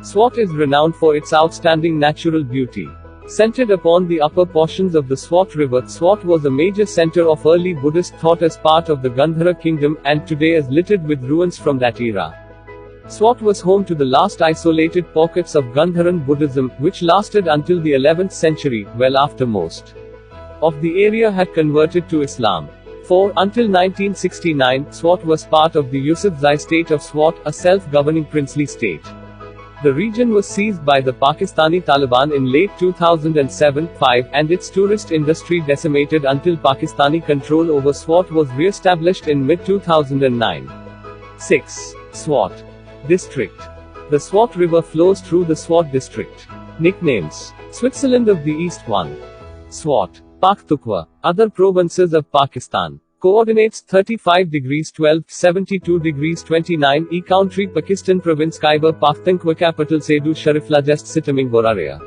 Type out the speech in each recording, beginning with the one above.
Swat is renowned for its outstanding natural beauty. Centered upon the upper portions of the Swat River, Swat was a major center of early Buddhist thought as part of the Gandhara kingdom, and today is littered with ruins from that era. Swat was home to the last isolated pockets of Gandharan Buddhism, which lasted until the 11th century, well after most of the area had converted to Islam. Until 1969, Swat was part of the Yusufzai state of Swat, a self-governing princely state. The region was seized by the Pakistani Taliban in late 2007-5, and its tourist industry decimated until Pakistani control over Swat was re-established in mid-2009. 6. Swat District. The Swat River flows through the Swat district. Nicknames: Switzerland of the East. 1. Swat Pakhtunkhwa. Other provinces of Pakistan. Coordinates 35 degrees 12, 72 degrees 29 E Country Pakistan Province Khyber Pakhtunkhwa Capital Sedu Shariflajest Sitaming Borarea.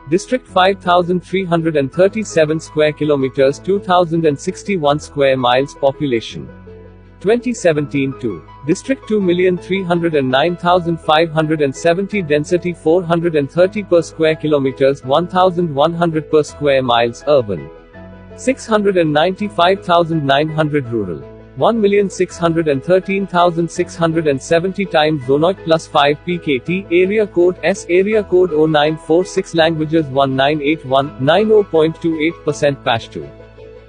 District 5337 square kilometers 2061 square miles Population 2017-2. District 2,309,570 Density 430 per square kilometers 1100 per square miles Urban 695,900 Rural 1,613,670 times Zonoid plus 5 pkt Area Code S Area Code 0946 Languages 1981 90.28% Pashto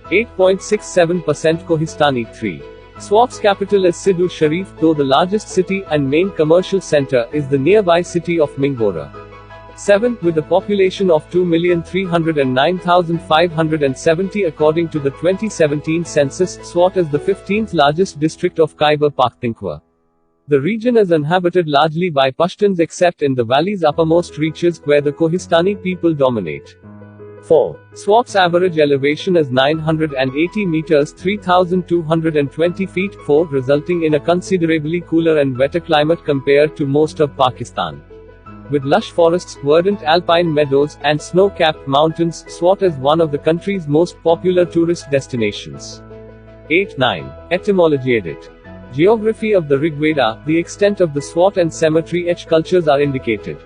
8.67% Kohistani 3. Swat's capital is Sidhu Sharif, though the largest city and main commercial center is the nearby city of Mingora. 7. With a population of 2,309,570 according to the 2017 census, Swat is the 15th largest district of Khyber Pakhtunkhwa. The region is inhabited largely by Pashtuns except in the valley's uppermost reaches, where the Kohistani people dominate. 4. Swat's average elevation is 980 meters 3,220 feet, 4, resulting in a considerably cooler and wetter climate compared to most of Pakistan. With lush forests, verdant alpine meadows, and snow-capped mountains, Swat is one of the country's most popular tourist destinations. 8-9. Etymology Edit. Geography of the Rigveda. The extent of the Swat and Cemetery H cultures are indicated.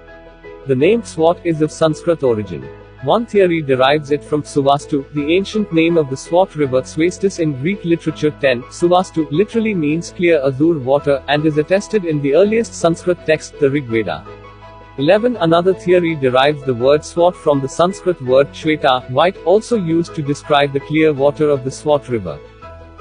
The name Swat is of Sanskrit origin. One theory derives it from Suvastu, the ancient name of the Swat River. Swastis in Greek literature. 10. Suvastu literally means clear azure water, and is attested in the earliest Sanskrit text, the Rigveda. 11. Another theory derives the word Swat from the Sanskrit word Shweta, white, also used to describe the clear water of the Swat River.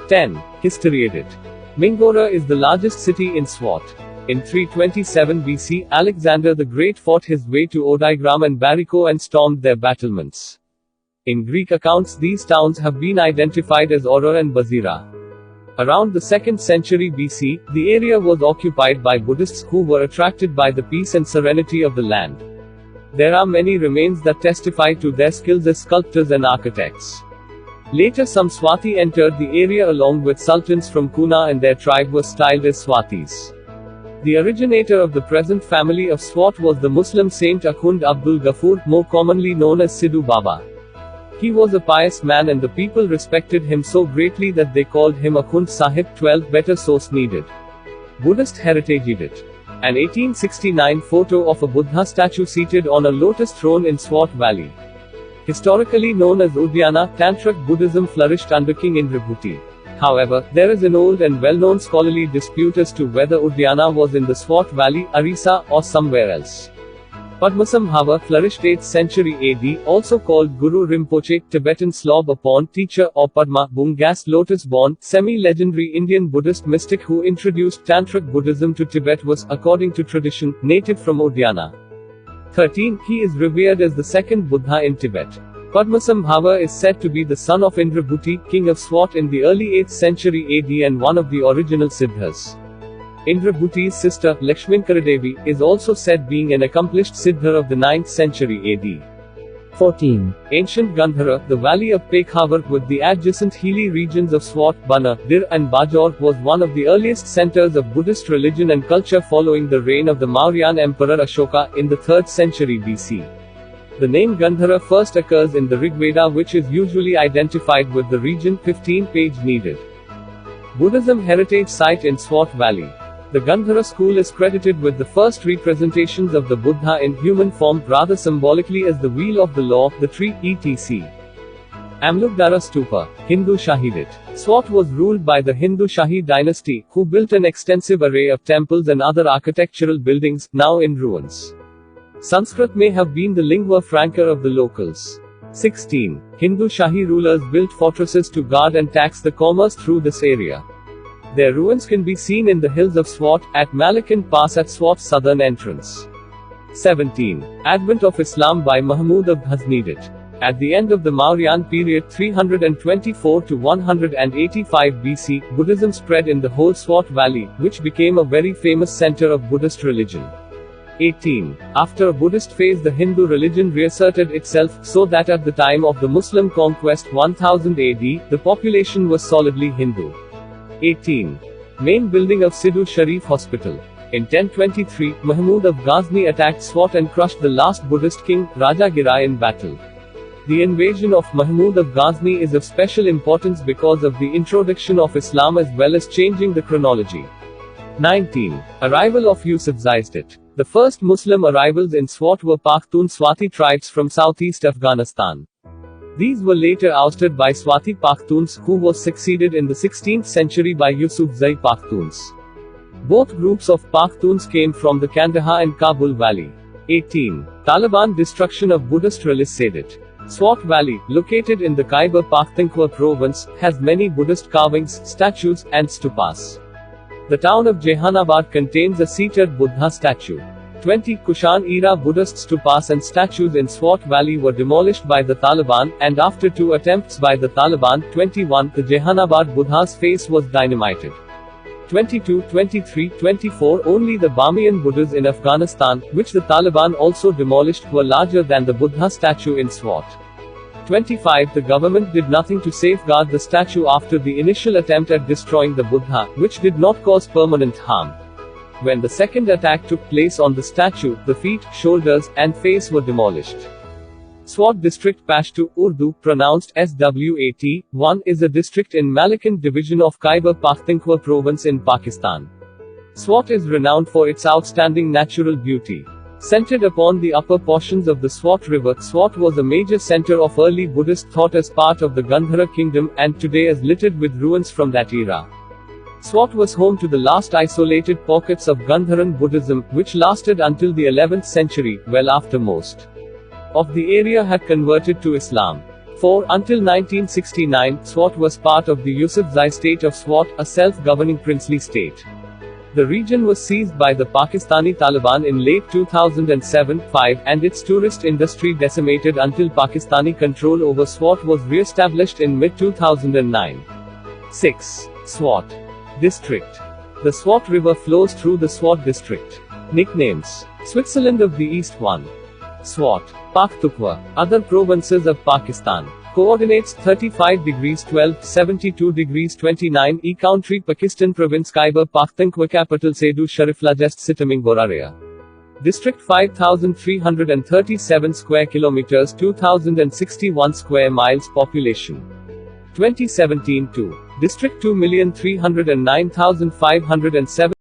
10. History Edit. Mingora is the largest city in Swat. In 327 BC, Alexander the Great fought his way to Odigram and Bariko and stormed their battlements. In Greek accounts, these towns have been identified as Auror and Bazira. Around the 2nd century BC, the area was occupied by Buddhists who were attracted by the peace and serenity of the land. There are many remains that testify to their skills as sculptors and architects. Later some Swati entered the area along with sultans from Kuna, and their tribe was styled as Swatis. The originator of the present family of Swat was the Muslim saint Akhund Abdul Ghaffur, more commonly known as Sidhu Baba. He was a pious man and the people respected him so greatly that they called him Akhund Sahib. 12. Better source needed. Buddhist Heritage Edit. An 1869 photo of a Buddha statue seated on a lotus throne in Swat Valley. Historically known as Udyana, Tantric Buddhism flourished under King Indrabhuti. However, there is an old and well-known scholarly dispute as to whether Udyana was in the Swat Valley, Arisa, or somewhere else. Padmasambhava flourished 8th century AD, also called Guru Rinpoche, Tibetan slob upon teacher, or Padma, Bungas lotus-born, semi-legendary Indian Buddhist mystic who introduced Tantric Buddhism to Tibet was, according to tradition, native from Udyana. 13. He is revered as the second Buddha in Tibet. Padmasambhava is said to be the son of Indrabhuti, king of Swat in the early 8th century AD and one of the original Siddhas. Indrabhuti's sister, Lakshminkaradevi, is also said being an accomplished Siddha of the 9th century AD. 14. Ancient Gandhara, the valley of Pekhavar with the adjacent hilly regions of Swat, Bana, Dir and Bajor, was one of the earliest centers of Buddhist religion and culture following the reign of the Mauryan Emperor Ashoka, in the 3rd century BC. The name Gandhara first occurs in the Rigveda, which is usually identified with the region. 15. Page needed. Buddhism Heritage Site in Swat Valley. The Gandhara school is credited with the first representations of the Buddha in human form, rather symbolically as the wheel of the law, the tree, etc. Amlukdara Stupa, Hindu Shahidate. Swat was ruled by the Hindu Shahi dynasty, who built an extensive array of temples and other architectural buildings, now in ruins. Sanskrit may have been the lingua franca of the locals. 16. Hindu Shahi rulers built fortresses to guard and tax the commerce through this area. Their ruins can be seen in the hills of Swat, at Malakan Pass at Swat's southern entrance. 17. Advent of Islam by Mahmud of Ghaznidid. At the end of the Mauryan period 324 to 185 BC, Buddhism spread in the whole Swat Valley, which became a very famous center of Buddhist religion. 18. After a Buddhist phase, the Hindu religion reasserted itself, so that at the time of the Muslim conquest 1000 AD, the population was solidly Hindu. 18. Main building of Sidhu Sharif Hospital. In 1023, Mahmud of Ghazni attacked Swat and crushed the last Buddhist king, Raja Girai, in battle. The invasion of Mahmud of Ghazni is of special importance because of the introduction of Islam as well as changing the chronology. 19. Arrival of Yusufzaizdit. The first Muslim arrivals in Swat were Pakhtun Swati tribes from southeast Afghanistan. These were later ousted by Swati Pakhtuns, who was succeeded in the 16th century by Yusufzai Pakhtuns. Both groups of Pakhtuns came from the Kandahar and Kabul Valley. 18. Taliban destruction of Buddhist relics. Swat Valley, located in the Khyber Pakhtunkhwa province, has many Buddhist carvings, statues, and stupas. The town of Jehanabad contains a seated Buddha statue. 20 Kushan-era Buddhist stupas and statues in Swat Valley were demolished by the Taliban, and after 2 attempts by the Taliban, 21, the Jehanabad Buddha's face was dynamited. 22, 23, 24 Only the Bamiyan Buddhas in Afghanistan, which the Taliban also demolished, were larger than the Buddha statue in Swat. 25 The government did nothing to safeguard the statue after the initial attempt at destroying the Buddha, which did not cause permanent harm. When the second attack took place on the statue, the feet, shoulders, and face were demolished. Swat District Pashto, Urdu, pronounced Swat, 1, is a district in Malakan division of Khyber Pakhtunkhwa province in Pakistan. Swat is renowned for its outstanding natural beauty. Centered upon the upper portions of the Swat River, Swat was a major center of early Buddhist thought as part of the Gandhara kingdom, and today is littered with ruins from that era. Swat was home to the last isolated pockets of Gandharan Buddhism, which lasted until the 11th century, well after most of the area had converted to Islam. 4. Until 1969, Swat was part of the Yusufzai state of Swat, a self-governing princely state. The region was seized by the Pakistani Taliban in late 2007-5, and its tourist industry decimated until Pakistani control over Swat was re-established in mid-2009. 6. Swat District. The Swat River flows through the Swat District. Nicknames: Switzerland of the East 1. Swat. Pakhtunkhwa. Other provinces of Pakistan. Coordinates 35 degrees 12, 72 degrees 29 E Country Pakistan Province Khyber Pakhtunkhwa Capital Sidhu Sharif Largest Sitaming Borarea. District 5337 square kilometers 2061 square miles Population 2017-2. District 2,309,507